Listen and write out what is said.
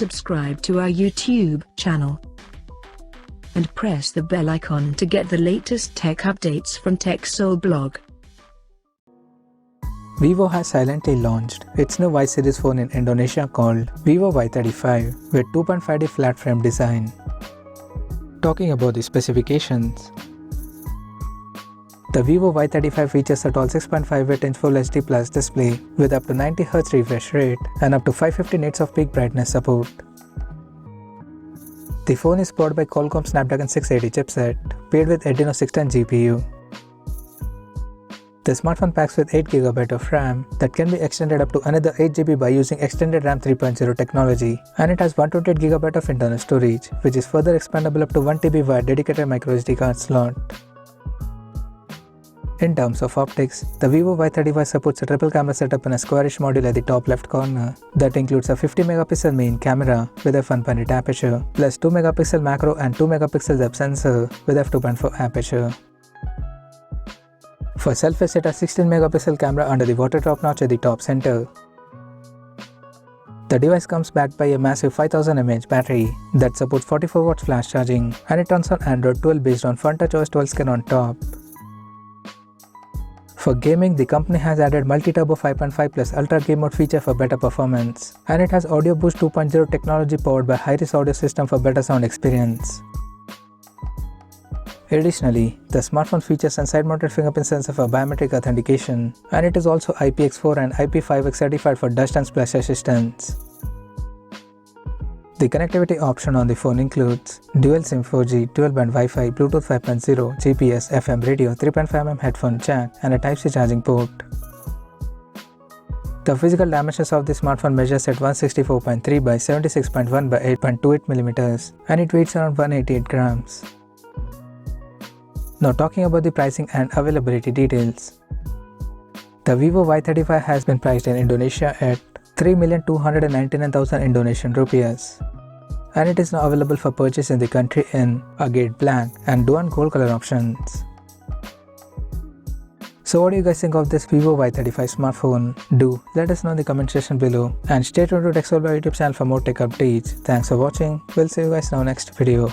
subscribe to our YouTube channel and press the bell icon to get the latest tech updates from TechSole Blog. Vivo has silently launched its new Y series phone in Indonesia called Vivo Y35 with 2.5D flat frame design. Talking about the specifications, the Vivo Y35 features a tall 6.58-inch Full HD Plus display with up to 90Hz refresh rate and up to 550 nits of peak brightness support. The phone is powered by Qualcomm Snapdragon 680 chipset paired with Adreno 610 GPU. The smartphone packs with 8GB of RAM that can be extended up to another 8GB by using extended RAM 3.0 technology, and it has 128GB of internal storage, which is further expandable up to 1TB via dedicated microSD card slot. In terms of optics, the Vivo Y35 supports a triple camera setup in a squarish module at the top left corner that includes a 50MP main camera with a 1.8 aperture, plus 2MP macro and 2MP depth sensor with f2.4 aperture. For selfies, it has 16MP camera under the water drop notch at the top center. The device comes backed by a massive 5000 mAh battery that supports 44W flash charging, and it runs on Android 12 based on FunTouch OS 12 skin on top. For gaming, the company has added Multi-Turbo 5.5 plus Ultra Game Mode feature for better performance, and it has Audio Boost 2.0 technology powered by Hi-Res audio system for better sound experience. Additionally, the smartphone features a side-mounted fingerprint sensor for biometric authentication, and it is also IPX4 and IP5X certified for dust and splash resistance. The connectivity option on the phone includes dual SIM 4G, dual-band Wi-Fi, Bluetooth 5.0, GPS, FM radio, 3.5mm headphone jack, and a Type-C charging port. The physical dimensions of the smartphone measures at 164.3 by 76.1 by 8.28mm, and it weighs around 188 grams. Now talking about the pricing and availability details. The Vivo Y35 has been priced in Indonesia at 3,299,000 Indonesian rupees, and it is now available for purchase in the country in agate black and dual gold color options. So what do you guys think of this Vivo Y35 smartphone? Do let us know in the comment section below, and stay tuned to TechSole Blog YouTube channel for more tech updates. Thanks for watching. We'll see you guys in our next video.